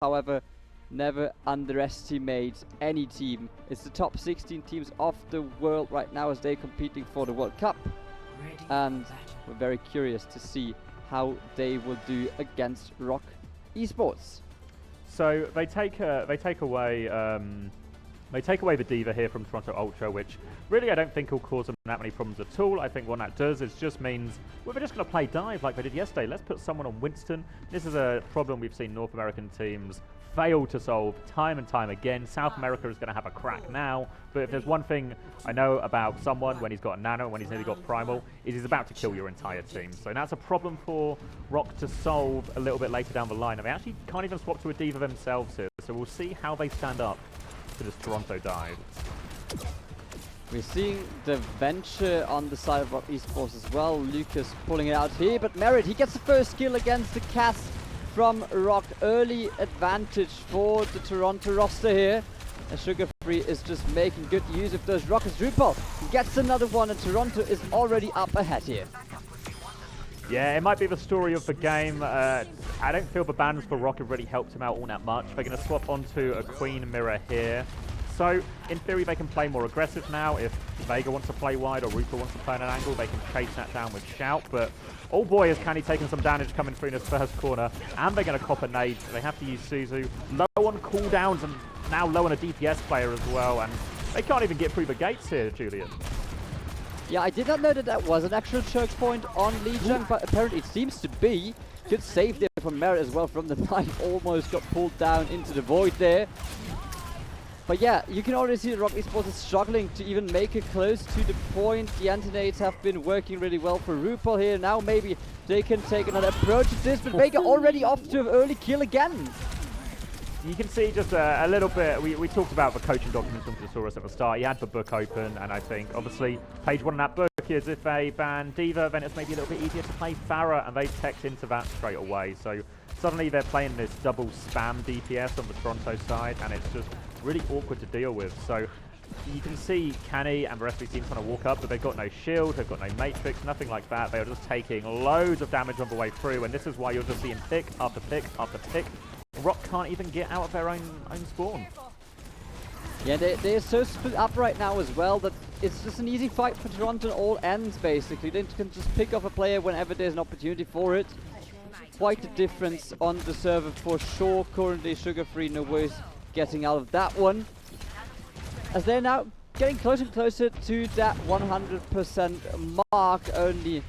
However, never underestimate any team. It's the top 16 teams of the world right now as they're competing for the World Cup. And we're very curious to see how they will do against ROC Esports. So they take away the D.Va here from Toronto Ultra, which really I don't think will cause them that many problems at all. I think what that does is just means we're just going to play dive like they did yesterday. Let's put someone on Winston. This is a problem we've seen North American teams fail to solve time and time again. South America is going to have a crack now, but if there's one thing I know about someone when he's got a nano, when he's nearly got primal, is he's about to kill your entire team. So that's a problem for ROC to solve a little bit later down the line. And they actually can't even swap to a D.Va themselves here, so we'll see how they stand up to this Toronto dive. We're seeing the venture on the side of ROC Esports as well. Lucas pulling it out here, but Merit, he gets the first kill against the cast from ROC. Early advantage for the Toronto roster here. And Sugar Free is just making good use of those rockets. Drupal gets another one, and Toronto is already up ahead here. Yeah, it might be the story of the game. I don't feel the bans for ROC have really helped him out all that much. They're going to swap onto a Queen Mirror here. So, in theory, they can play more aggressive now. If Vega wants to play wide or Reaper wants to play at an angle, they can chase that down with Shout. But, oh boy, is Canny taking some damage coming through in his first corner. And they're going to cop a nade. So they have to use Suzu. Low on cooldowns and now low on a DPS player as well. And they can't even get through the gates here, Julian. Yeah, I did not know that that was an actual choke point on Lijiang, but apparently it seems to be. Good save there from Merit as well from the knife. Almost got pulled down into the void there. But yeah, you can already see that ROC Esports is struggling to even make it close to the point. The Antinades have been working really well for RuPaul here. Now maybe they can take another approach at this, but Vega already off to an early kill again. You can see just a little bit, we talked about the coaching documents from Thesaurus at the start. He had the book open, and I think, obviously, page 1 in that book is if they ban D.Va, then it's maybe a little bit easier to play Pharah, and they teched into that straight away. So suddenly they're playing this double spam DPS on the Toronto side, and it's just really awkward to deal with. So you can see Canny and the rest of the team trying to walk up, but they've got no shield, they've got no matrix, nothing like that. They're just taking loads of damage on the way through, and this is why you're just seeing pick after pick after pick. ROC can't even get out of their own spawn. Yeah, they're so split up right now as well that it's just an easy fight for Toronto on all ends, basically. They can just pick off a player whenever there's an opportunity for it. Quite a difference on the server for sure. Currently, Sugar Free, no worries getting out of that one. As they're now getting closer and closer to that 100% mark. Only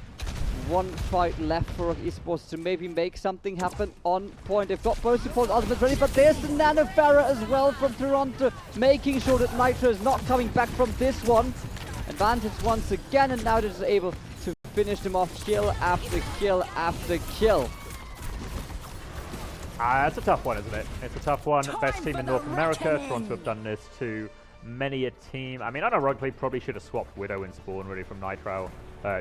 one fight left for ROC Esports to maybe make something happen on point. They've got both support ultimates ready, but there's the Nano Pharah as well from Toronto, making sure that Nitro is not coming back from this one. Advantage once again, and now they're just able to finish them off kill after kill after kill. It's a tough one, isn't it? It's a tough one. Best team in North America. Toronto have done this to many a team. I mean, unironically, probably should have swapped Widow and Spawn really from Nitro.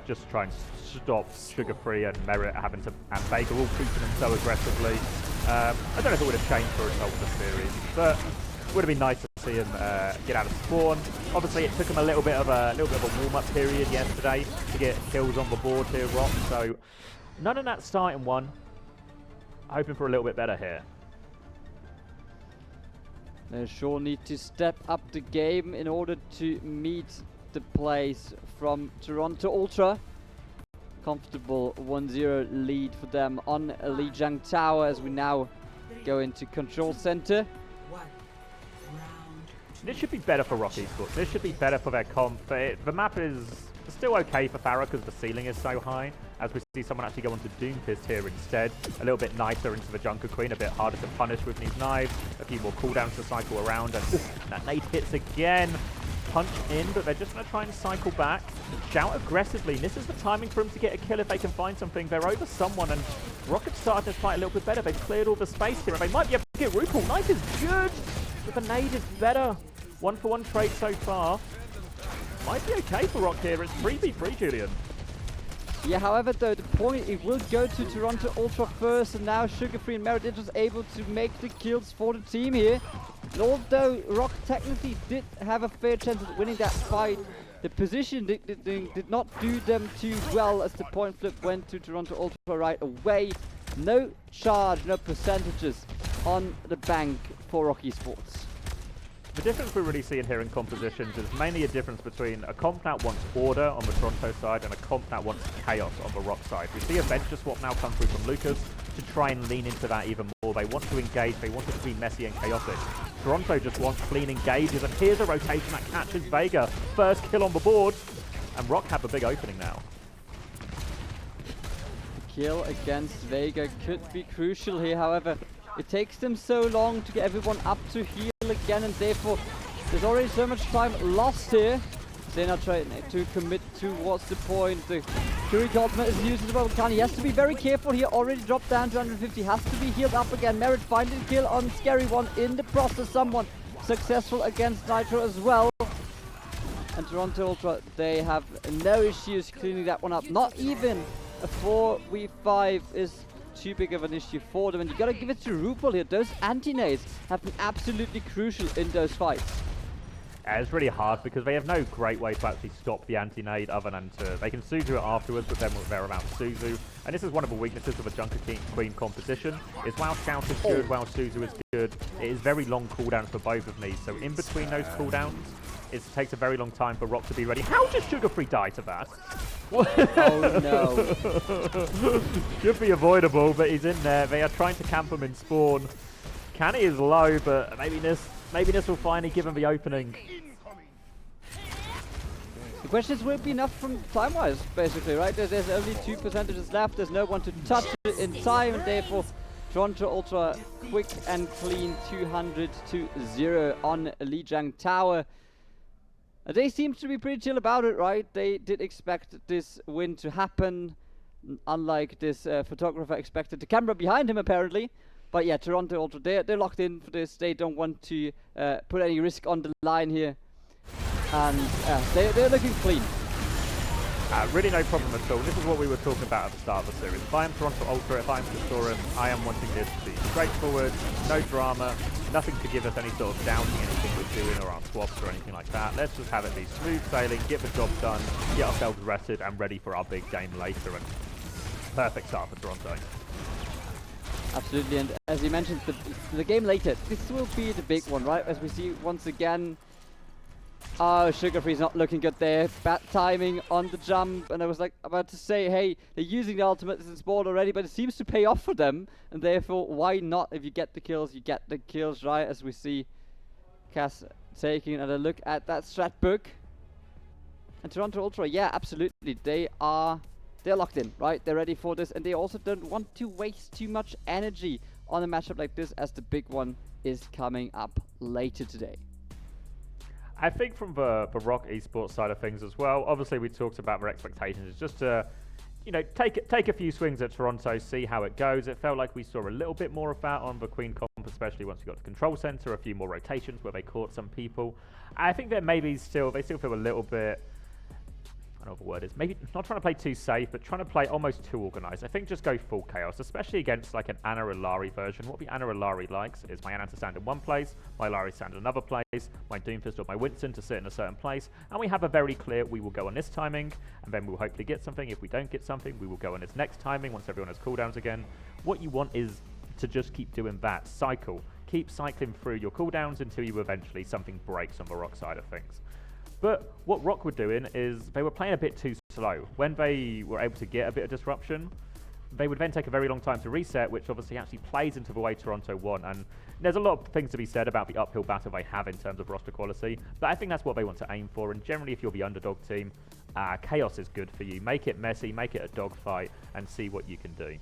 Just to try and stop Sugar Free and Merit having to, and Vega all treating them so aggressively. I don't know if it would have changed the result of the series, but it would have been nice to see him get out of Spawn. Obviously, it took him a little bit of a warm-up period yesterday to get kills on the board here, ROC. So none of that starting one. Hoping for a little bit better here. They sure need to step up the game in order to meet the plays from Toronto Ultra. Comfortable 1-0 lead for them on Lijiang Tower as we now go into control center. This should be better for ROC Esports. This should be better for their comp. The map is still okay for Pharah because the ceiling is so high. As we see someone actually go onto Doomfist here instead. A little bit nicer into the Junker Queen, a bit harder to punish with these knives. A few more cooldowns to cycle around, and that nade hits again. Punch in, but they're just going to try and cycle back. Shout aggressively. This is the timing for them to get a kill if they can find something. They're over someone, and ROC have started this fight a little bit better. They've cleared all the space here, and they might be able to get RuPaul. Knife is good, but the nade is better. 1-for-1 trade so far. Might be okay for ROC here. It's 3v3, Julian. Yeah, however, though, the point, it will go to Toronto Ultra first, and now Sugar Free and Merit was able to make the kills for the team here. And although ROC technically did have a fair chance of winning that fight, the position did not do them too well as the point flip went to Toronto Ultra right away. No charge, no percentages on the bank for ROC Esports. The difference we're really seeing here in compositions is mainly a difference between a comp that wants order on the Toronto side and a comp that wants chaos on the ROC side. We see a Venture swap now come through from Lucas to try and lean into that even more. They want to engage, they want it to be messy and chaotic. Toronto just wants clean engages, and here's a rotation that catches Vega. First kill on the board, and ROC have a big opening now. The kill against Vega could be crucial here, however. It takes them so long to get everyone up to heal again, and therefore there's already so much time lost here. They're not trying to commit towards the point. The Kurik ultimate is used as well. He has to be very careful here. Already dropped down to 150. Has to be healed up again. Merit finding the kill on Scary One in the process. Someone successful against Nitro as well. And Toronto Ultra, they have no issues cleaning that one up. Not even a 4v5 is too big of an issue for them, and you gotta give it to RuPaul here. Those anti-nades have been absolutely crucial in those fights. It's really hard because they have no great way to actually stop the anti-nade other than to... They can Suzu it afterwards, but then they're around Suzu. And this is one of the weaknesses of a Junker Queen composition, is while Scout is good, while Suzu is good, it is very long cooldowns for both of these. So in between those cooldowns, it takes a very long time for ROC to be ready. How did Sugar Free die to that? Oh no. Should be avoidable, but he's in there. They are trying to camp him in spawn. Canny is low, but maybe this will finally give him the opening. The question is, will it be enough from time-wise, basically, right? There's only 2% left. There's no one to touch it in time, and therefore Toronto Ultra quick and clean 200-0 on Lijiang Tower. They seem to be pretty chill about it, right? They did expect this win to happen, unlike this photographer expected the camera behind him, apparently. But yeah, Toronto Ultra, they're locked in for this. They don't want to put any risk on the line here. And they're looking clean. Really no problem at all. This is what we were talking about at the start of the series. If I am Toronto Ultra, if I am Pistorius, I am wanting this to be straightforward, no drama, nothing to give us any sort of doubting anything we're doing or our swaps or anything like that. Let's just have it be smooth sailing, get the job done, get ourselves rested and ready for our big game later. And perfect start for Toronto. Absolutely, and as you mentioned, the game later, this will be the big one, right? As we see once again, oh, Sugar Free's not looking good there. Bad timing on the jump, and I was like about to say, hey, they're using the ultimate in spawn already, but it seems to pay off for them, and therefore, why not? If you get the kills, you get the kills, right? As we see Cass taking another look at that strat book. And Toronto Ultra, yeah, absolutely, they're locked in, right? They're ready for this, and they also don't want to waste too much energy on a matchup like this, as the big one is coming up later today. I think from the ROC Esports side of things as well, obviously we talked about their expectations. It's just to, you know, take a few swings at Toronto, see how it goes. It felt like we saw a little bit more of that on the Queen comp, especially once we got to Control Center, a few more rotations where they caught some people. I think that maybe they still feel a little bit, I don't know what the word is, maybe not trying to play too safe, but trying to play almost too organized. I think just go full chaos, especially against like an Ana Illari version. What the Ana Illari likes is my Ana to stand in one place, my Illari stand in another place, my Doomfist or my Winston to sit in a certain place, and we have a very clear, we will go on this timing, and then we'll hopefully get something. If we don't get something, we will go on this next timing once everyone has cooldowns again. What you want is to just keep doing that cycle. Keep cycling through your cooldowns until you eventually something breaks on the ROC side of things. But what ROC were doing is they were playing a bit too slow. When they were able to get a bit of disruption, they would then take a very long time to reset, which obviously actually plays into the way Toronto won. And there's a lot of things to be said about the uphill battle they have in terms of roster quality, but I think that's what they want to aim for. And generally, if you're the underdog team, chaos is good for you. Make it messy, make it a dogfight, and see what you can do.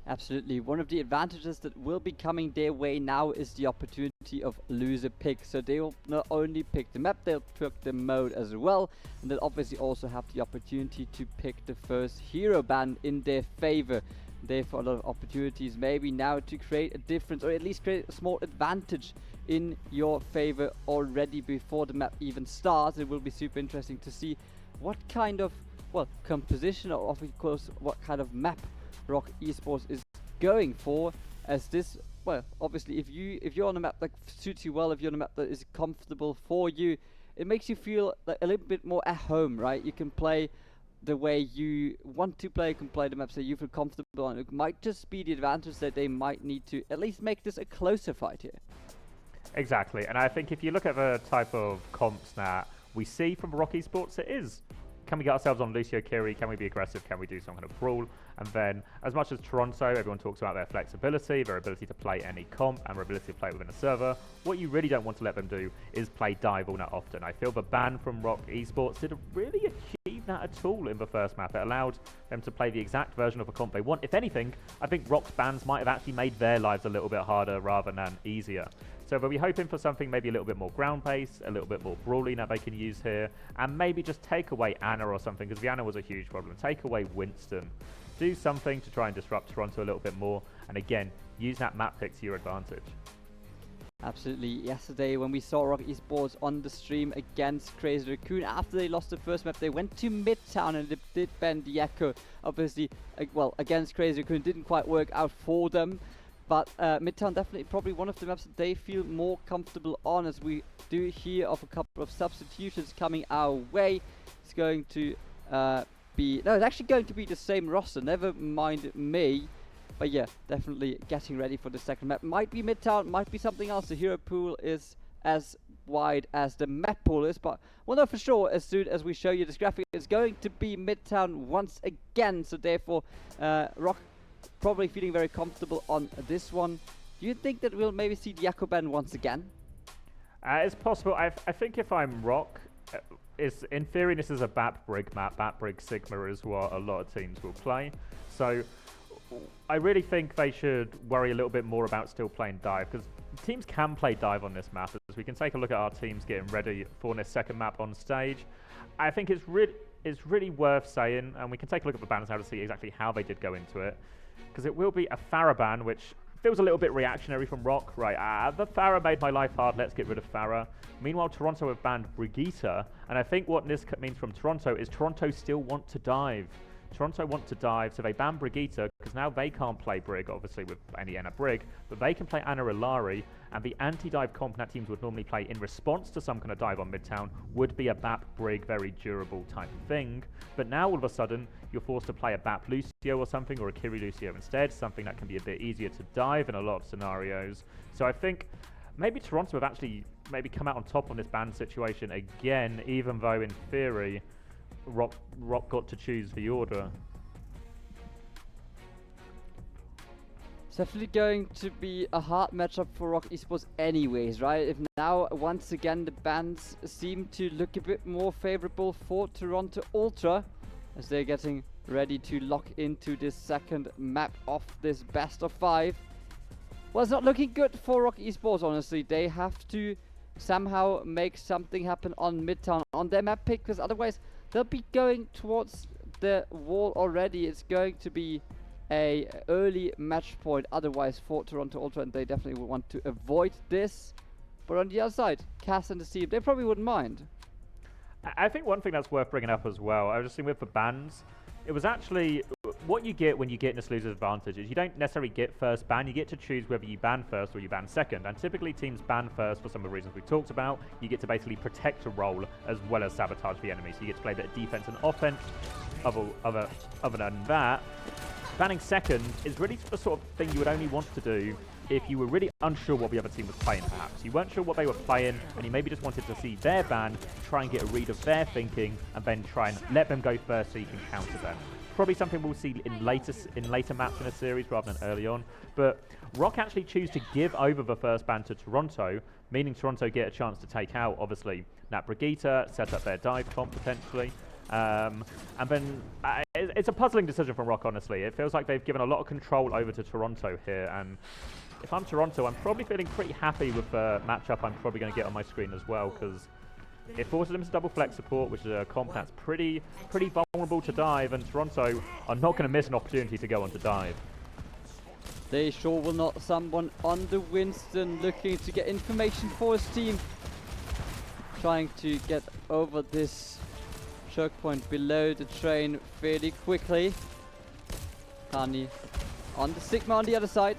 Absolutely. One of the advantages that will be coming their way now is the opportunity of loser pick. So they will not only pick the map, they'll pick the mode as well. And they'll obviously also have the opportunity to pick the first hero ban in their favor. Therefore, a lot of opportunities maybe now to create a difference, or at least create a small advantage in your favor already before the map even starts. It will be super interesting to see what kind of, well, composition, or of course, what kind of map ROC Esports is going for, as this, well, obviously if you're on a map that suits you well, if you're on a map that is comfortable for you, it makes you feel like a little bit more at home, right? You can play the way you want to play can play the maps that you feel comfortable on. It might just be the advantage that they might need to at least make this a closer fight here. Exactly, and I think if you look at the type of comps that we see from ROC Esports, it is, can we get ourselves on Lucio Kiri? Can we be aggressive? Can we do some kind of brawl? And then, as much as Toronto, everyone talks about their flexibility, their ability to play any comp, and their ability to play within a server, what you really don't want to let them do is play dive all that often. I feel the ban from ROC Esports didn't really achieve that at all in the first map. It allowed them to play the exact version of a comp they want. If anything, I think ROC's bans might have actually made their lives a little bit harder rather than easier. So we'll be hoping for something maybe a little bit more ground-based, a little bit more brawling that they can use here, and maybe just take away Ana or something, because the Ana was a huge problem. Take away Winston. Do something to try and disrupt Toronto a little bit more, and again, use that map pick to your advantage. Absolutely. Yesterday, when we saw ROC Esports on the stream against Crazy Raccoon, after they lost the first map, they went to Midtown and they did ban the Echo. Obviously, well, against Crazy Raccoon, didn't quite work out for them. But Midtown definitely probably one of the maps that they feel more comfortable on, as we do hear of a couple of substitutions coming our way. It's going to it's actually going to be the same roster, never mind me. But yeah, definitely getting ready for the second map. Might be Midtown, might be something else. The hero pool is as wide as the map pool is, but we'll know for sure as soon as we show you this graphic. It's going to be Midtown once again, so therefore ROC probably feeling very comfortable on this one. Do you think that we'll maybe see the Echo ban once again? It's possible. I think if I'm ROC, in theory this is a BAP Brig map. BAP Brig Sigma is what a lot of teams will play. So I really think they should worry a little bit more about still playing dive, because teams can play dive on this map. As we can take a look at our teams getting ready for this second map on stage, I think it's really worth saying, and we can take a look at the bans now to see exactly how they did go into it, because it will be a Pharah ban, which feels a little bit reactionary from ROC. Right, the Pharah made my life hard, let's get rid of Pharah. Meanwhile, Toronto have banned Brigitte, and I think what this means from Toronto is Toronto still want to dive. Toronto want to dive, so they ban Brigitte, because now they can't play Brig, obviously, with any Ana Brig, but they can play Ana Ilari, and the anti-dive comp that teams would normally play in response to some kind of dive on Midtown would be a BAP Brig, very durable type thing. But now, all of a sudden, you're forced to play a BAP Lucio or something, or a Kiri Lucio instead, something that can be a bit easier to dive in a lot of scenarios. So I think maybe Toronto have actually maybe come out on top on this ban situation again, even though in theory ROC got to choose the order. It's definitely going to be a hard matchup for ROC Esports anyways, right? If now once again the bans seem to look a bit more favorable for Toronto Ultra, as they're getting ready to lock into this second map of this best of 5. Well, it's not looking good for ROC Esports, honestly. They have to somehow make something happen on Midtown on their map pick, because otherwise they'll be going towards the wall already. It's going to be a early match point otherwise for Toronto Ultra, and they definitely would want to avoid this. But on the other side, Cass and the team, they probably wouldn't mind. I think one thing that's worth bringing up as well, I was just thinking with the bans, it was actually what you get when you get this loser's advantage is you don't necessarily get first ban, you get to choose whether you ban first or you ban second. And typically teams ban first for some of the reasons we've talked about. You get to basically protect a role as well as sabotage the enemy. So you get to play a bit of defense and offense. Other than that, banning second is really the sort of thing you would only want to do if you were really unsure what the other team was playing, perhaps. You weren't sure what they were playing, and you maybe just wanted to see their ban, try and get a read of their thinking, and then try and let them go first so you can counter them. Probably something we'll see in later maps in a series rather than early on. But ROC actually choose to give over the first ban to Toronto, meaning Toronto get a chance to take out, obviously, Nat Brigitte, set up their dive comp potentially. And then it's a puzzling decision from ROC, honestly. It feels like they've given a lot of control over to Toronto here, and if I'm Toronto, I'm probably feeling pretty happy with the matchup I'm probably going to get on my screen as well, because it forces them to double flex support, which is a comp that's pretty vulnerable to dive, and Toronto are not going to miss an opportunity to go on to dive. They sure will not. Someone on the Winston looking to get information for his team, trying to get over this choke point below the train fairly quickly. Kani on the Sigma on the other side.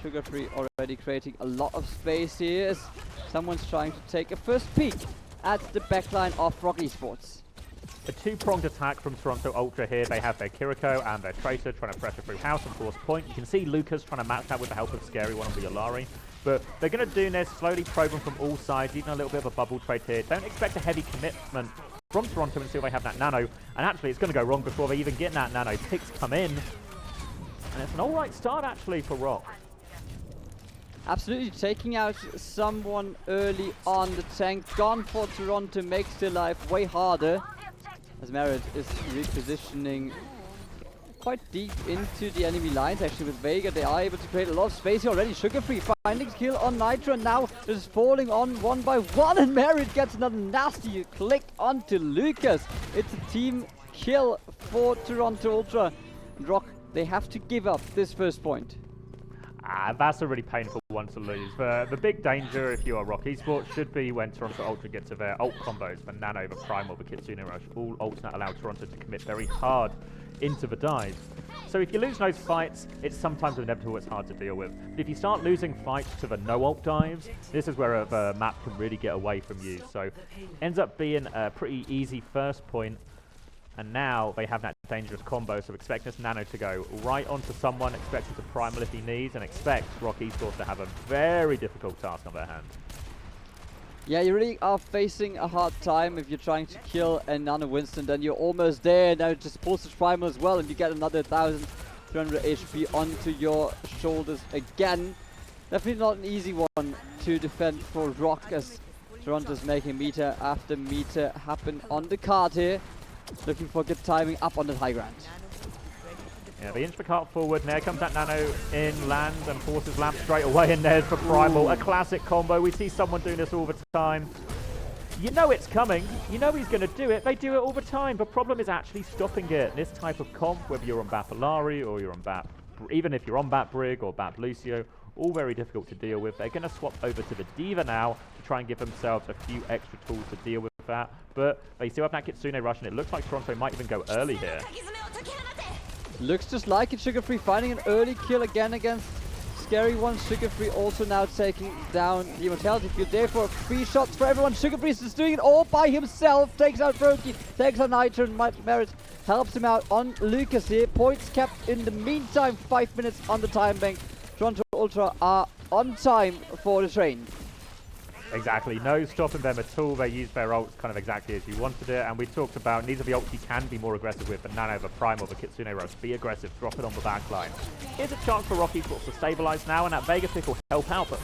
Sugar Free already creating a lot of space here as someone's trying to take a first peek at the backline of ROC Esports. A two-pronged attack from Toronto Ultra here. They have their Kiriko and their Tracer trying to pressure through house and force point. You can see Lucas trying to match that with the help of Scary One on the Yolari. But they're going to do this, slowly probe them from all sides, even a little bit of a bubble trade here. Don't expect a heavy commitment from Toronto until they have that nano. And actually, it's going to go wrong before they even get that nano. Picks come in. And it's an alright start, actually, for ROC. Absolutely, taking out someone early on. The tank gone for Toronto makes their life way harder, as Merit is repositioning quite deep into the enemy lines. Actually, with Vega, they are able to create a lot of space here already. Sugarfree finding kill on Nitro, and now just falling on one by one, and Merit gets another nasty click onto Lucas. It's a team kill for Toronto Ultra. And ROC, they have to give up this first point. That's a really painful one to lose. The big danger, if you are ROC Esports, should be when Toronto Ultra get to their ult combos, the Nano, the Primal, the Kitsune Rush. All ults that allow Toronto to commit very hard into the dives. So if you lose those fights, it's sometimes inevitable, it's hard to deal with. But if you start losing fights to the no ult dives, this is where the map can really get away from you. So ends up being a pretty easy first point. And now they have that dangerous combo, so expect this Nano to go right onto someone, expect it to Primal if he needs, and expect ROC Esports to have a very difficult task on their hands. Yeah, you really are facing a hard time if you're trying to kill a Nano Winston, then you're almost there. Now it just pulls the Primal as well, and you get another 1,300 HP onto your shoulders again. Definitely not an easy one to defend for ROC, as Toronto's making meter after meter happen on the card here. Looking for good timing up on the high ground. Yeah, they inch the cart forward. There comes that Nano in, lands, and forces Lamp straight away. And there's the Primal, a classic combo. We see someone doing this all the time. You know it's coming. You know he's going to do it. They do it all the time. The problem is actually stopping it. This type of comp, whether you're on BAP Alari or you're on BAP, even if you're on BAP Brig or BAP Lucio, all very difficult to deal with. They're going to swap over to the D.Va now to try and give themselves a few extra tools to deal with that. But they still have that Kitsune Rush, and it looks like Toronto might even go early here. Looks just like it. Sugarfree finding an early kill again against Scary One. Sugarfree also now taking down the Immortality Field there for 3 shots for everyone. Sugarfree is just doing it all by himself. Takes out Brokey, takes out Nitro, and Merit helps him out on Lucas here. Points kept in the meantime. 5 minutes on the time bank. Toronto Ultra are on time for the train. Exactly, no stopping them at all. They use their ults kind of exactly as you wanted it, and we talked about these are the ults you can be more aggressive with, the Nano, the Primal, the Kitsune Rush. Be aggressive, drop it on the back line. Here's a chance for ROC Esports to stabilize now, and that Vega pick will help out, but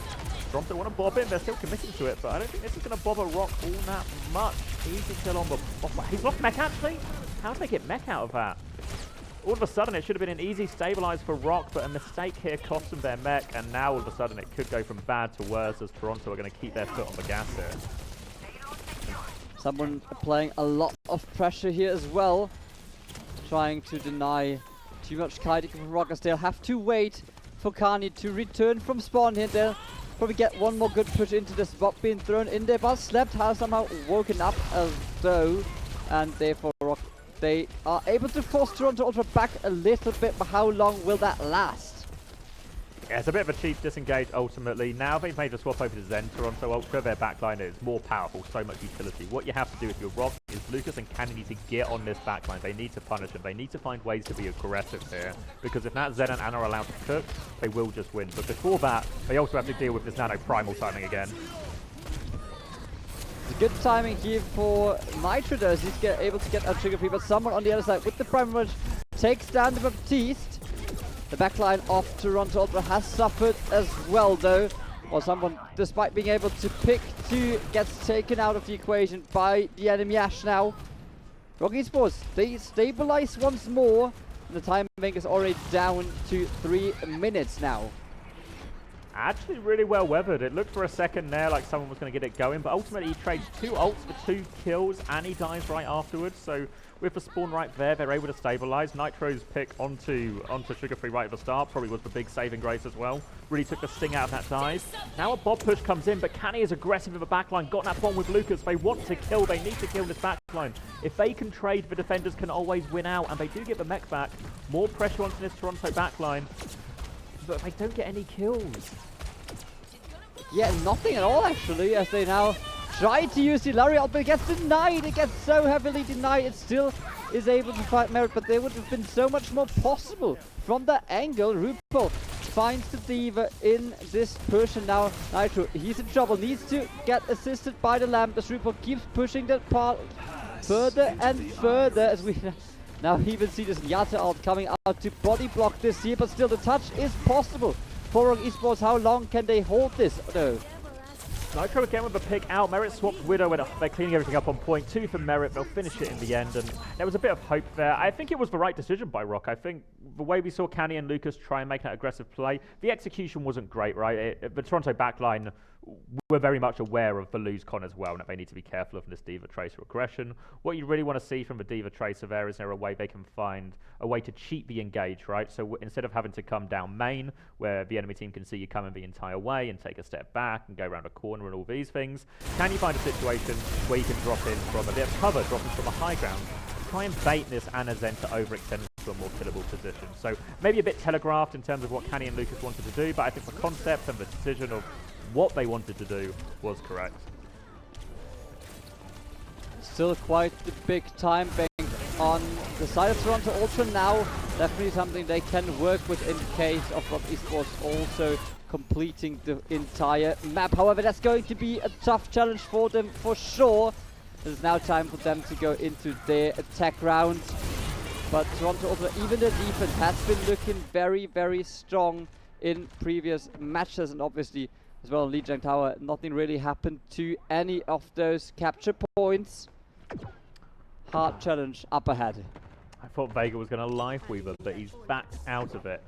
Toronto want to bob in. They're still committing to it, but I don't think this is going to bother ROC all that much. Easy kill on the... he's lost mech, actually? How did they get mech out of that? All of a sudden, it should have been an easy stabilize for ROC, but a mistake here cost them their mech, and now all of a sudden it could go from bad to worse, as Toronto are going to keep their foot on the gas here. Someone applying a lot of pressure here as well, trying to deny too much kiting from ROC, as they'll have to wait for Kani to return from spawn here. They'll probably get one more good push into this bot being thrown in there, but Slept has somehow woken up as though, and therefore ROC, they are able to force Toronto Ultra back a little bit, but how long will that last? Yeah, it's a bit of a cheap disengage ultimately. Now they've made a swap over to Zen Toronto Ultra. Their backline is more powerful, so much utility. What you have to do if you're ROC is Lucas and Candy need to get on this backline. They need to punish them. They need to find ways to be aggressive here, because if not Zen and Anna are allowed to cook, they will just win. But before that, they also have to deal with this Nano Primal timing again. It's good timing here for Nitro, though, as he's able to get out Sugarfree, but someone on the other side with the Primal Rush takes down the Baptiste. The backline of Toronto Ultra has suffered as well, though, or someone, despite being able to pick 2, gets taken out of the equation by the enemy Ash now. ROC Esports, they stabilize once more, and the time bank is already down to 3 minutes now. Actually really well weathered. It looked for a second there like someone was going to get it going, but ultimately he trades 2 ults for 2 kills and he dies right afterwards. So with the spawn right there, they're able to stabilize. Nitro's pick onto Sugarfree right at the start probably was the big saving grace as well. Really took the sting out of that dive. Now a bob push comes in, but Canny is aggressive in the backline. Got that bomb with Lucas. They want to kill. They need to kill this backline. If they can trade, the defenders can always win out, and they do get the mech back. More pressure onto this Toronto backline, but they don't get any kills. Yeah, nothing at all actually, as they now Try to use the Larry ult, but it gets denied. It gets so heavily denied. It still is able to fight Merit, but there would have been so much more possible from that angle. RuPaul finds the Diva in this push, and now Nitro, he's in trouble. Needs to get assisted by the Lamp as RuPaul keeps pushing that part further and further, as we now even see this Yata ult coming out to body block this here, but still the touch is possible for ROC Esports. How long can they hold this? No. Nitro again with a pick out. Merit swapped Widow, and they're cleaning everything up on point. 2 for Merit. They'll finish it in the end, and there was a bit of hope there. I think it was the right decision by ROC. I think the way we saw Canny and Lucas try and make that aggressive play, the execution wasn't great, right? The Toronto backline were very much aware of the lose con as well, and that they need to be careful of this Diva Tracer aggression. What you really want to see from the Diva Tracer there is there a way they can find a way to cheat the engage, right? So instead of having to come down main, where the enemy team can see you coming the entire way and take a step back and go around a corner and all these things, can you find a situation where you can drop in from a bit of cover, drop in from a high ground, try and bait this Ana Zen to overextend to a more killable position. So maybe a bit telegraphed in terms of what Canny and Lucas wanted to do, but I think the concept and the decision of what they wanted to do was correct. Still quite the big time bank on the side of Toronto Ultra now. Definitely something they can work with in case of ROC Esports also completing the entire map. However, that's going to be a tough challenge for them for sure. It's now time for them to go into their attack round. But Toronto Ultra, even their defense has been looking very, very strong in previous matches, and obviously as well on Lijiang Tower, nothing really happened to any of those capture points. Hard challenge up ahead. I thought Vega was going to life weaver, but he's backed out of it.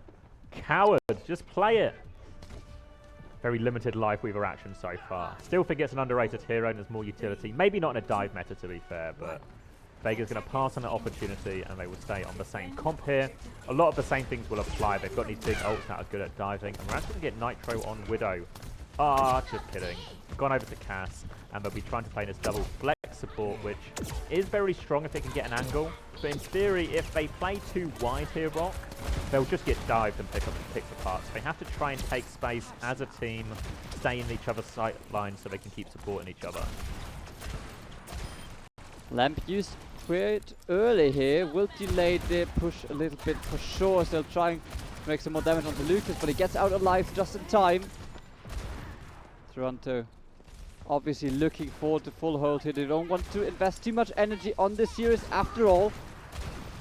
Coward, just play it. Very limited life weaver action so far. Still think it's an underrated hero and there's more utility. Maybe not in a dive meta to be fair, but Vega's going to pass on that opportunity and they will stay on the same comp here. A lot of the same things will apply. They've got these big ults that are good at diving, and we're actually going to get Nitro on Widow. Ah, just kidding. Gone over to Cass, and they'll be trying to play this double flex support, which is very strong if they can get an angle. But in theory, if they play too wide here, ROC, they'll just get dived and picked apart. So they have to try and take space as a team, stay in each other's sight lines so they can keep supporting each other. Lamp used quite early here, will delay the push a little bit for sure. Still trying to make some more damage onto Lucas, but he gets out alive just in time. Toronto obviously looking for the full hold here. They don't want to invest too much energy on this series after all.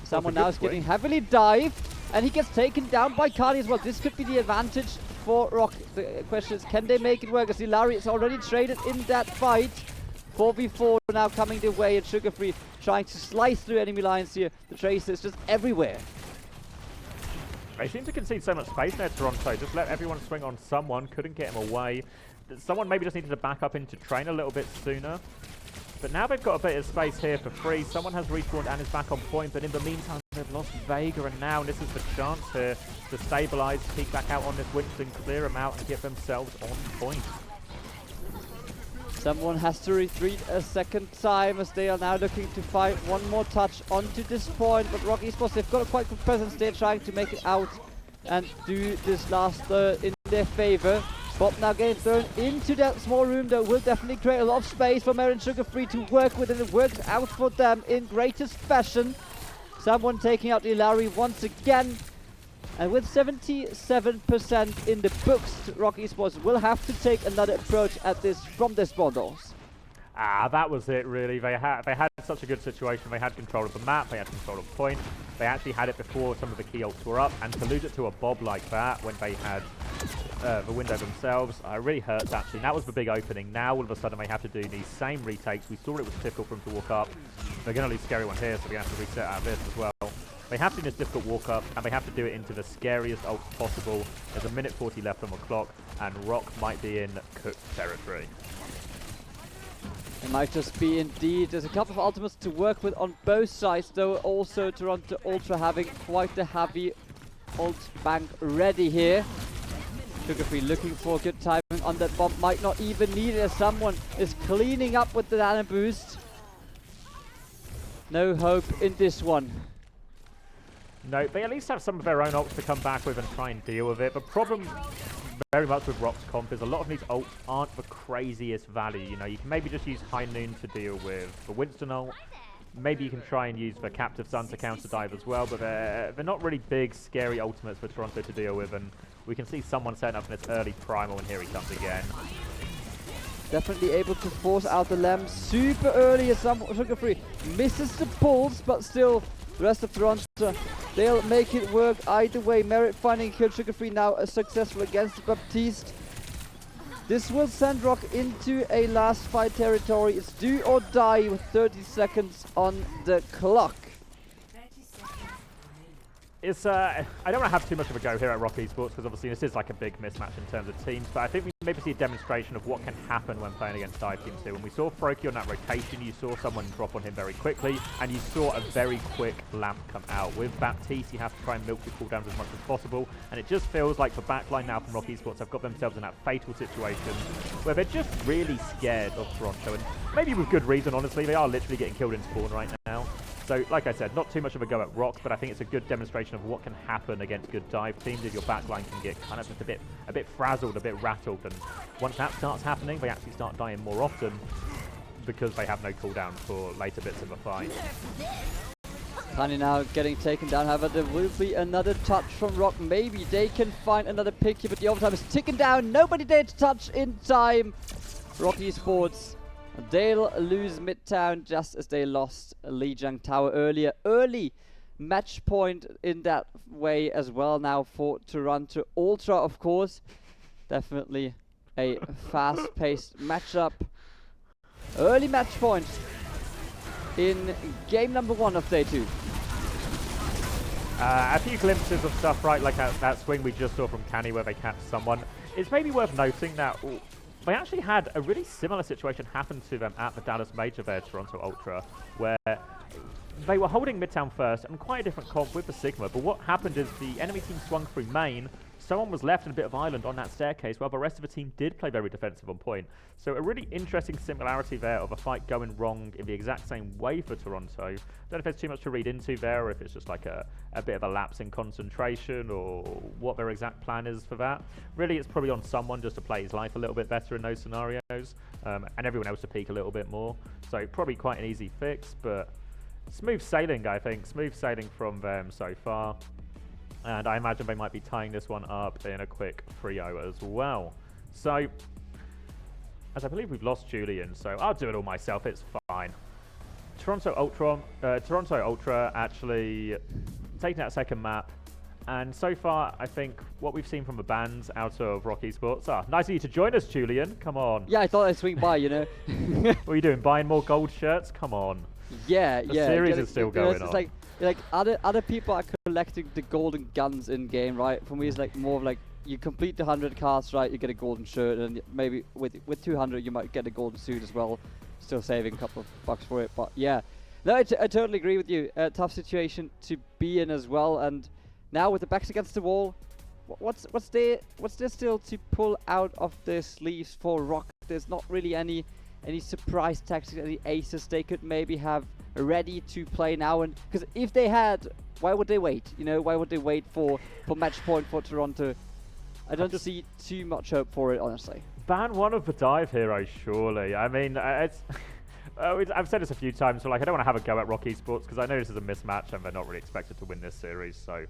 Someone now is getting heavily dived, and he gets taken down by Cardi as well. This could be the advantage for ROC. The question is, can they make it work? As Larry is already traded in that fight. 4v4 now coming their way, and Sugar Free trying to slice through enemy lines here. The Tracer is just everywhere. They seem to concede so much space there, Toronto. Just let everyone swing on someone. Couldn't get him away. Someone maybe just needed to back up into train a little bit sooner. But now they've got a bit of space here for free. Someone has respawned and is back on point. But in the meantime, they've lost Vega. And now this is the chance here to stabilize, peek back out on this Winston, clear them out and get themselves on point. Someone has to retreat a second time, as they are now looking to find one more touch onto this point. But ROC Esports, they've got a quite good presence. They're trying to make it out and do this last third in their favor. Bob now getting thrown into that small room that will definitely create a lot of space for Merit and Sugar Free to work with, and it works out for them in greatest fashion. Someone taking out Ilari once again. And with 77% in the books, ROC Esports will have to take another approach at this from their spawn doors. Ah, that was it really. They had such a good situation. They had control of the map, they had control of point. They actually had it before some of the key ults were up, and to lose it to a Bob like that when they had the window themselves, really hurts actually. And that was the big opening. Now all of a sudden they have to do these same retakes. We saw it was difficult for them to walk up. They're going to lose Scary One here, so we have to reset out of this as well. They have to do this difficult walk up, and they have to do it into the scariest ult possible. There's a minute 40 left on the clock, and ROC might be in cooked territory. It might just be indeed. There's a couple of ultimates to work with on both sides, though. Also Toronto Ultra having quite the heavy ult bank ready here. Sugar Free looking for good timing on that bomb. Might not even need it, as someone is cleaning up with the nano boost. No hope in this one. No, they at least have some of their own ults to come back with and try and deal with it. The problem very much with ROC's comp is a lot of these ults aren't the craziest value. You know, you can maybe just use High Noon to deal with the Winston ult. Maybe you can try and use the Captive Sun to counter dive as well, but they're not really big, scary ultimates for Toronto to deal with, and we can see someone setting up in its early primal, and here he comes again. Definitely able to force out the Lamb super early as some Sugar Free misses the pulls, but still the rest of Toronto, they'll make it work either way. Merit finding kill. Sugar Free now successful against Baptiste. This will send ROC into a last fight territory. It's do or die with 30 seconds on the clock. It's I don't want to have too much of a go here at ROC Esports because obviously this is like a big mismatch in terms of teams, but I think we maybe see a demonstration of what can happen when playing against dive teams too. When we saw Froki on that rotation, you saw someone drop on him very quickly, and you saw a very quick lamp come out. With Baptiste, you have to try and milk your cooldowns as much as possible, and it just feels like the backline now from ROC Esports have got themselves in that fatal situation where they're just really scared of Toronto, and maybe with good reason, honestly. They are literally getting killed in spawn right now. So, like I said, not too much of a go at ROC, but I think it's a good demonstration of what can happen against good dive teams if your backline can get kind of just a bit frazzled, a bit rattled, and once that starts happening, they actually start dying more often because they have no cooldown for later bits of a fight. Tiny now getting taken down, however there will be another touch from ROC. Maybe they can find another pick here, but the overtime is ticking down. Nobody there to touch in time. ROC Esports, they'll lose Midtown just as they lost Lijiang Tower earlier. Early match point in that way as well now for Toronto. Ultra, of course, definitely a fast-paced matchup. Early match point in game number 1 of day 2. A few glimpses of stuff, right, like that swing we just saw from Canny where they catch someone. It's maybe worth noting that they actually had a really similar situation happen to them at the Dallas Major there, Toronto Ultra, where they were holding Midtown first and quite a different comp with the Sigma, but what happened is the enemy team swung through main, someone was left in a bit of island on that staircase while the rest of the team did play very defensive on point. So a really interesting similarity there of a fight going wrong in the exact same way for Toronto. I don't know if there's too much to read into there or if it's just like a bit of a lapse in concentration or what their exact plan is for that. Really, it's probably on someone just to play his life a little bit better in those scenarios and everyone else to peak a little bit more. So probably quite an easy fix, but smooth sailing, I think. Smooth sailing from them so far. And I imagine they might be tying this one up in a quick 3-0 as well. So, as I believe we've lost Julian, so I'll do it all myself, it's fine. Toronto Ultra actually taking that second map. And so far, I think what we've seen from the bans out of ROC Esports... nice of you to join us, Julian. Come on. Yeah, I thought I'd swing by, you know. What are you doing, buying more gold shirts? Come on. Yeah, the series is still going on. Like other people are collecting the golden guns in game, right? For me, it's like more of like you complete the 100 casts, right? You get a golden shirt, and maybe with 200 you might get a golden suit as well. Still saving a couple of bucks for it, but yeah. No, I totally agree with you. Tough situation to be in as well, and now with the backs against the wall, what's there still to pull out of the sleeves for ROC? There's not really any surprise tactics, any aces they could maybe have ready to play now, and because if they had, why would they wait? You know, why would they wait for match point for Toronto? I don't see too much hope for it, honestly. Ban one of the dive heroes, surely. I mean, it's I've said this a few times, so like I don't want to have a go at ROC Esports because I know this is a mismatch and they're not really expected to win this series. So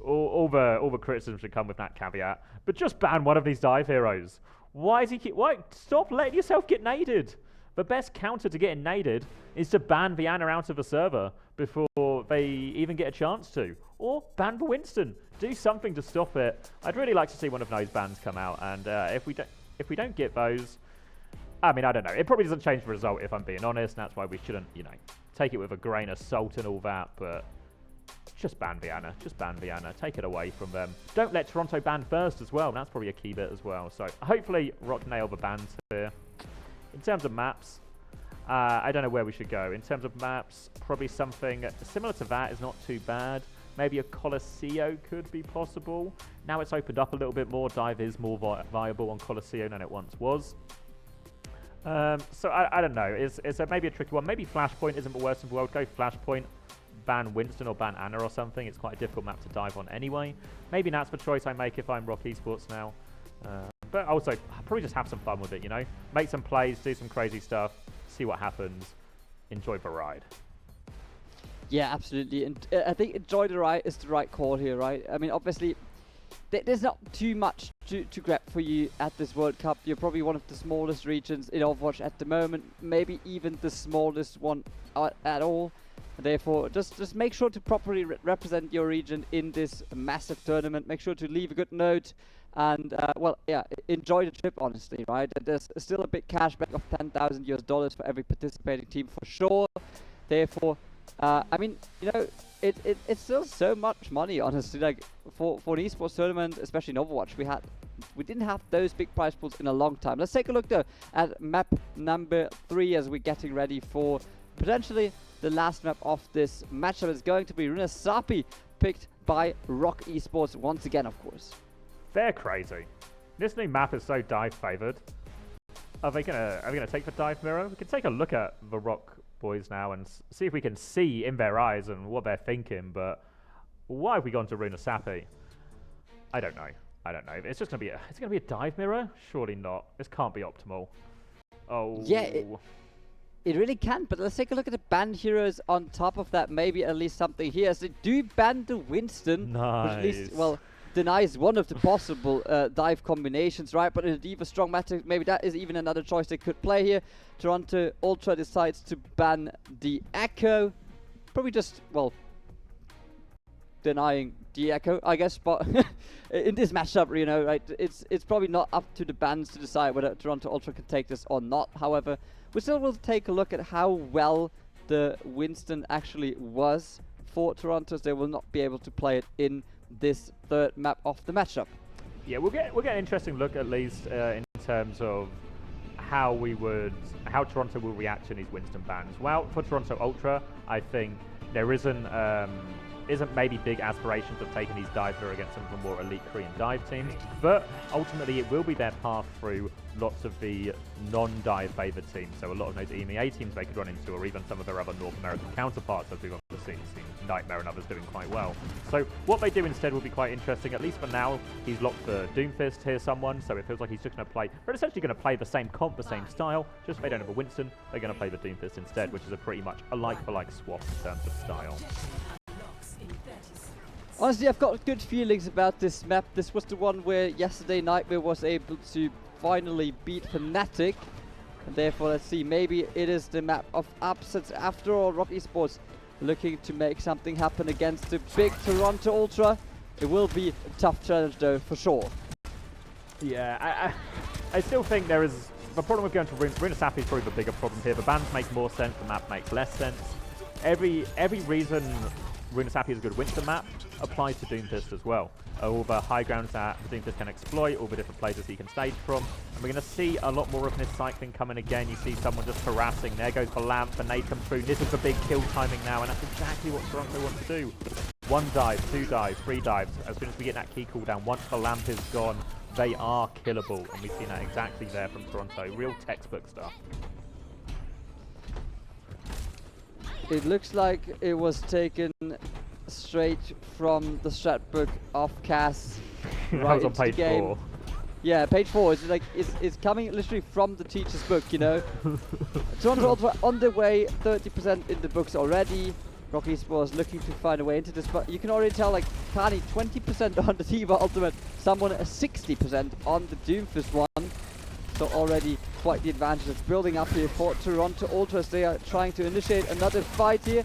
all the criticism should come with that caveat. But just ban one of these dive heroes. Why is he why stop letting yourself get naded? The best counter to getting naded is to ban Vianna out of the server before they even get a chance to. Or ban the Winston. Do something to stop it. I'd really like to see one of those bans come out, and if we don't get those, I mean, I don't know. It probably doesn't change the result if I'm being honest, and that's why we shouldn't, you know, take it with a grain of salt and all that, but just ban Vianna. Just ban Vianna. Take it away from them. Don't let Toronto ban first as well. That's probably a key bit as well. So hopefully ROC nail the bans here. In terms of maps, I don't know where we should go. In terms of maps, probably something similar to that is not too bad. Maybe a Colosseo could be possible. Now it's opened up a little bit more. Dive is more viable on Colosseo than it once was. So I don't know. It's maybe a tricky one. Maybe Flashpoint isn't the worst in the world. Go Flashpoint. ban Winston or ban Anna or something. It's quite a difficult map to dive on anyway. Maybe that's the choice I make if I'm ROC Esports now. But also, I'll probably just have some fun with it, you know? Make some plays, do some crazy stuff, see what happens, enjoy the ride. Yeah, absolutely. And I think enjoy the ride is the right call here, right? I mean, obviously, there's not too much to grab for you at this World Cup. You're probably one of the smallest regions in Overwatch at the moment, maybe even the smallest one at all. Therefore, just make sure to properly represent your region in this massive tournament. Make sure to leave a good note, and well, yeah, enjoy the trip. Honestly, right? There's still a big cashback of $10,000 for every participating team for sure. Therefore, I mean, you know, it's still so much money, honestly. Like for an esports tournament, especially in Overwatch, we didn't have those big prize pools in a long time. Let's take a look though at map number 3 as we're getting ready for potentially the last map of this matchup. Is going to be Riyadh, picked by ROC Esports once again, of course. They're crazy. This new map is so dive favored. Are we gonna take the dive mirror? We can take a look at the ROC boys now and see if we can see in their eyes and what they're thinking. But why have we gone to Riyadh? I don't know. It's just gonna be a dive mirror. Surely not. This can't be optimal. Oh yeah. It really can, but let's take a look at the banned heroes on top of that. Maybe at least something here. So they do ban the Winston, nice. Which at least, well, denies one of the possible dive combinations, right? But in a D.Va strong matter, maybe that is even another choice they could play here. Toronto Ultra decides to ban the Echo. Probably just, well, denying the Echo, I guess. But in this matchup, you know, right, it's probably not up to the bans to decide whether Toronto Ultra can take this or not. However, we still will take a look at how well the Winston actually was for Toronto. They will not be able to play it in this third map of the matchup. Yeah, we'll get an interesting look at least in terms of how Toronto will react to these Winston bans. Well, for Toronto Ultra, I think there isn't maybe big aspirations of taking these dives against some of the more elite Korean dive teams, but ultimately it will be their path through lots of the non-dive favoured teams. So a lot of those EMEA teams they could run into, or even some of their other North American counterparts, as we've obviously seen Nightmare and others doing quite well. So what they do instead will be quite interesting. At least for now, he's locked for Doomfist here, someone, so it feels like he's just going to play, they're essentially going to play the same comp, the same style, just if they don't have a Winston, they're going to play the Doomfist instead, which is a pretty much a like-for-like swap in terms of style. Honestly, I've got good feelings about this map. This was the one where yesterday Nightmare was able to finally beat Fnatic. And therefore, let's see, maybe it is the map of upsets. After all, ROC Esports looking to make something happen against the big Toronto Ultra. It will be a tough challenge though, for sure. Yeah, I still think there is... The problem with going to Riyadh is probably the bigger problem here. The bans make more sense, the map makes less sense. Every reason Riyadh is a good Winston map applies to Doomfist as well. All the high grounds that the Doomfist can exploit, all the different places he can stage from. And we're going to see a lot more of this cycling coming again. You see someone just harassing. There goes the lamp, and they come through. This is the big kill timing now, and that's exactly what Toronto wants to do. 1 dive, 2 dives, 3 dives. As soon as we get that key cooldown, once the lamp is gone, they are killable. And we've seen that exactly there from Toronto. Real textbook stuff. It looks like it was taken straight from the strat book of Cass right on into the page game. 4. Yeah, page 4. It's like it's coming literally from the teacher's book, you know. Toronto Ultra on the way, 30% in the books already. ROC Esports looking to find a way into this, but you can already tell, like, Kani 20% on the D.Va Ultimate, someone at 60% on the Doomfist one. So already quite the advantage that's building up here for Toronto Ultras. They are trying to initiate another fight here.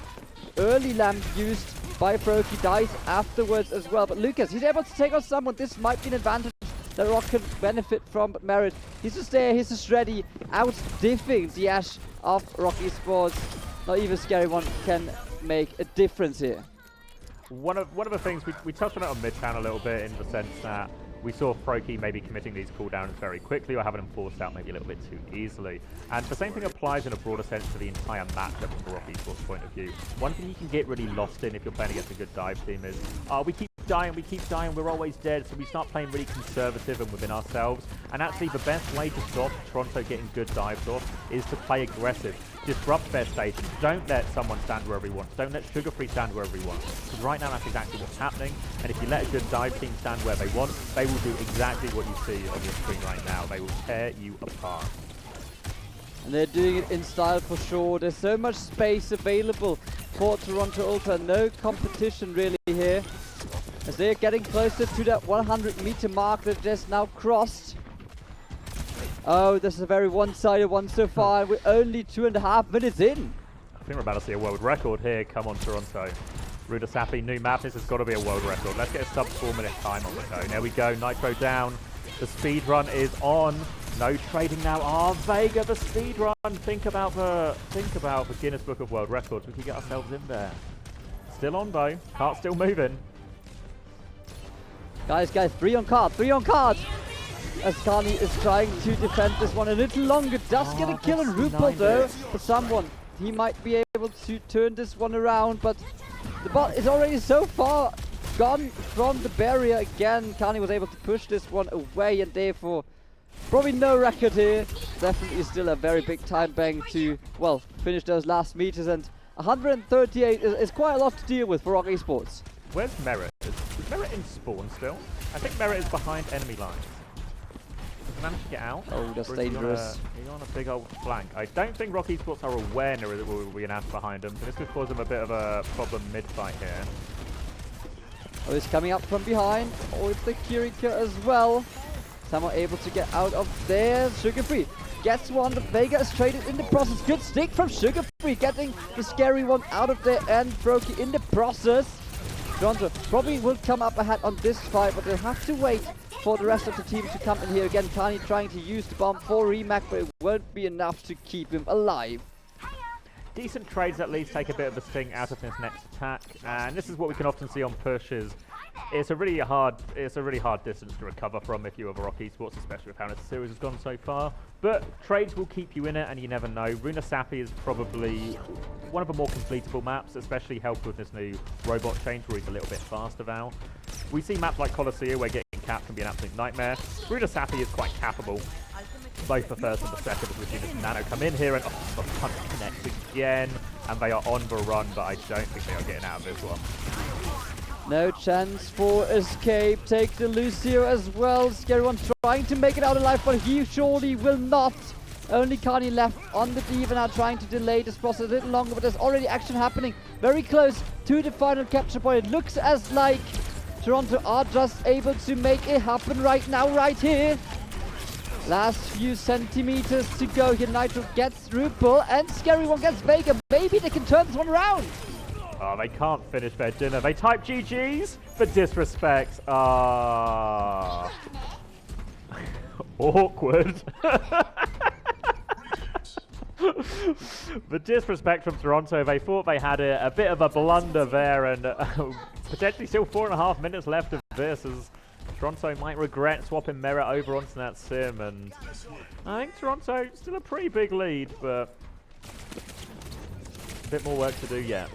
Early lamp used by Froki, dies afterwards as well. But Lucas, he's able to take on someone. This might be an advantage that ROC can benefit from. But Merit, he's just there, he's just ready, out-diffing the Ash of ROC Esports. Not even Scary One can make a difference here. One of the things, we touched on it on mid-chan a little bit, in the sense that we saw Froki maybe committing these cooldowns very quickly, or having them forced out maybe a little bit too easily. And the same thing applies in a broader sense to the entire matchup from a ROC Esports point of view. One thing you can get really lost in if you're playing against a good dive team is, we keep dying, we're always dead, so we start playing really conservative and within ourselves. And actually, the best way to stop Toronto getting good dives off is to play aggressive. Disrupt their station. Don't let someone stand wherever he wants. Don't let Sugar-Free stand wherever he wants. Because right now, that's exactly what's happening. And if you let a good dive team stand where they want, they will do exactly what you see on your screen right now. They will tear you apart. And they're doing it in style for sure. There's so much space available for Toronto Ultra. No competition really here. As they're getting closer to that 100-meter mark that just now crossed. Oh, this is a very one-sided one so far. We're only 2.5 minutes in. I think we're about to see a world record here. Come on, Toronto. Ruda Sappy, new map. This has got to be a world record. Let's get a sub 4-minute time on the go. There we go. Nitro down. The speed run is on. No trading now. Ah, Vega, the speed run. Think about the Guinness Book of World Records. We could get ourselves in there. Still on though. Cart's still moving. Guys, 3 on card. As Kani is trying to defend this one a little longer. Does get a kill on RuPaul though. For someone, he might be able to turn this one around, but the bot is already so far gone from the barrier again. Kani was able to push this one away, and therefore probably no record here. Definitely still a very big time bang to, well, finish those last meters, and 138 is quite a lot to deal with for ROC Esports. Where's Merit? Is Merit in spawn still? I think Merit is behind enemy lines. Does he manage to get out? Oh, that's dangerous. He's on a big old flank. I don't think ROC Esports are aware that there will be an ass behind him, so this could cause him a bit of a problem mid-fight here. Oh, he's coming up from behind. Oh, it's the Kirika as well. Someone able to get out of there. Sugar-Free gets one, but Vega is traded in the process. Good stick from Sugar-Free, getting the scary one out of there, and Brokey in the process. Toronto probably will come up ahead on this fight, but they'll have to wait for the rest of the team to come in here again. Kani trying to use the bomb for Remac, but it won't be enough to keep him alive. Decent trades at least take a bit of the sting out of this next attack, and this is what we can often see on pushes. It's a really hard distance to recover from if you have a ROC Esports, especially with how this series has gone so far. But trades will keep you in it, and you never know. Runa Sappy is probably one of the more completable maps, especially helped with this new robot change where he's a little bit faster now. We see maps like Colosseum where getting capped can be an absolute nightmare. Runa Sappy is quite cappable, both the first and the second, as we've seen this Nano come in here, and the punch connects again, and they are on the run, but I don't think they are getting out of this one. No chance for escape. Take the Lucio as well. Scary one trying to make it out alive, but he surely will not. Only Kani left on the Diva now, trying to delay this process a little longer, but there's already action happening very close to the final capture point. It looks as like Toronto are just able to make it happen right now, right here. Last few centimeters to go here. Nitro gets RuPaul, and Scary one gets Vega. Maybe they can turn this one around. Oh, they can't finish their dinner. They type GG's for disrespect. Ah. Awkward. The disrespect from Toronto. They thought they had a bit of a blunder there, and potentially still 4.5 minutes left of this, as Toronto might regret swapping Merit over onto that sim, and I think Toronto still a pretty big lead, but a bit more work to do yet.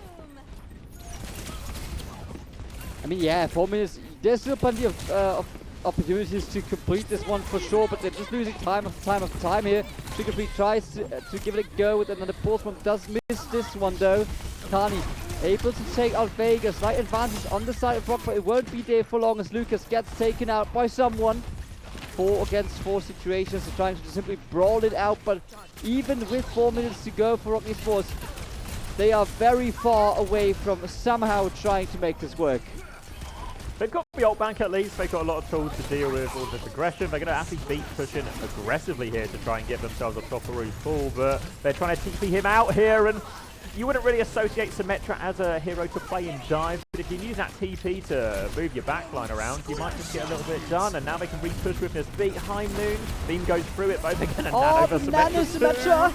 I mean, yeah, 4 minutes. There's still plenty of opportunities to complete this one for sure, but they're just losing time after time here. Sugar-Free tries to give it a go with another pulse one, does miss this one though. Kani able to take out Vega. Slight advantage on the side of ROC, but it won't be there for long as Lucas gets taken out by someone. 4 against 4 situations, so trying to simply brawl it out, but even with 4 minutes to go for ROC Esports, they are very far away from somehow trying to make this work. They've got the ult bank at least. They've got a lot of tools to deal with all this aggression. They're going to actually beat pushing aggressively here to try and get themselves up top of RuPaul, but they're trying to TP him out here, and you wouldn't really associate Symmetra as a hero to play in dives, but if you use that TP to move your backline around, you might just get a little bit done, and now they can re-push with this beat. High Noon, Beam goes through it, both again, and Nano for Symmetra.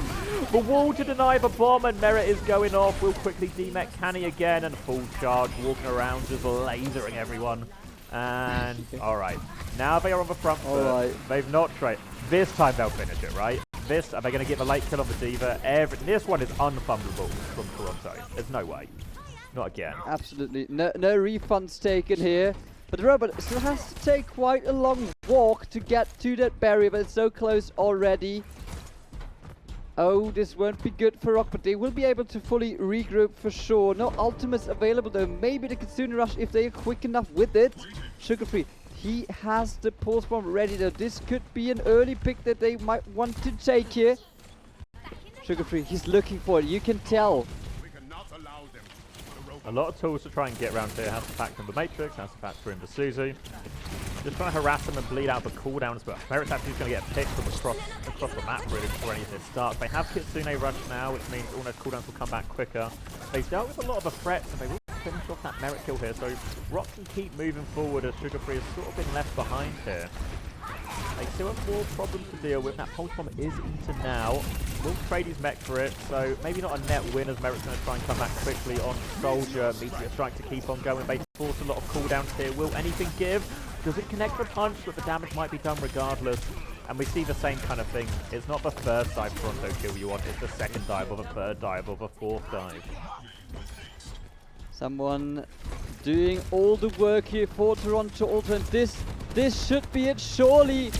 The wall to deny the bomb, and Merit is going off. Will quickly demech Kani again, and full charge, walking around, just lasering everyone. And, alright, now they are on the front foot. They've not traded. This time they'll finish it, right? This, are they going to get the late kill on the Diva? This one is unfundable from Toronto. There's no way. Not again. Absolutely. No refunds taken here. But the robot still has to take quite a long walk to get to that barrier, but it's so close already. Oh, this won't be good for ROC, but they will be able to fully regroup for sure. No ultimates available though. Maybe they can soon rush if they are quick enough with it. Sugarfree, he has the pulse bomb ready though. This could be an early pick that they might want to take here. Sugarfree, he's looking for it, you can tell. A lot of tools to try and get around here. Has to factor in the Matrix, has to factor in the Suzu. Just trying to harass them and bleed out the cooldowns, but Merrick's actually going to get picked from across the map really before anything starts. They have Kitsune Rush now, which means all those cooldowns will come back quicker. They've dealt with a lot of the threats, and they will finish off that Merrick kill here, so ROC can keep moving forward as Sugarfree has sort of been left behind here. They still have more problems to deal with. That pulse bomb is eaten now. Will trade his mech for it, so maybe not a net win as Merrick's going to try and come back quickly on Soldier. Meteor Strike to keep on going. They force a lot of cooldowns here. Will anything give? Does it connect the punch, but the damage might be done regardless. And we see the same kind of thing. It's not the first dive Toronto kill you want, it's the second dive or the third dive or the fourth dive. Someone doing all the work here for Toronto Ultra, and this should be it, surely.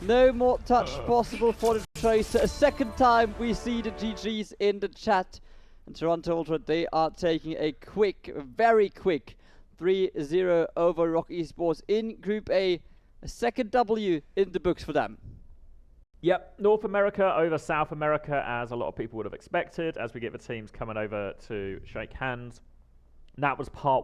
No more touch possible for the Tracer. A second time we see the GGs in the chat. And Toronto Ultra, they are taking a quick, very quick 3-0 over ROC Esports in Group A. A second W in the books for them. Yep, North America over South America, as a lot of people would have expected, as we get the teams coming over to shake hands. That was part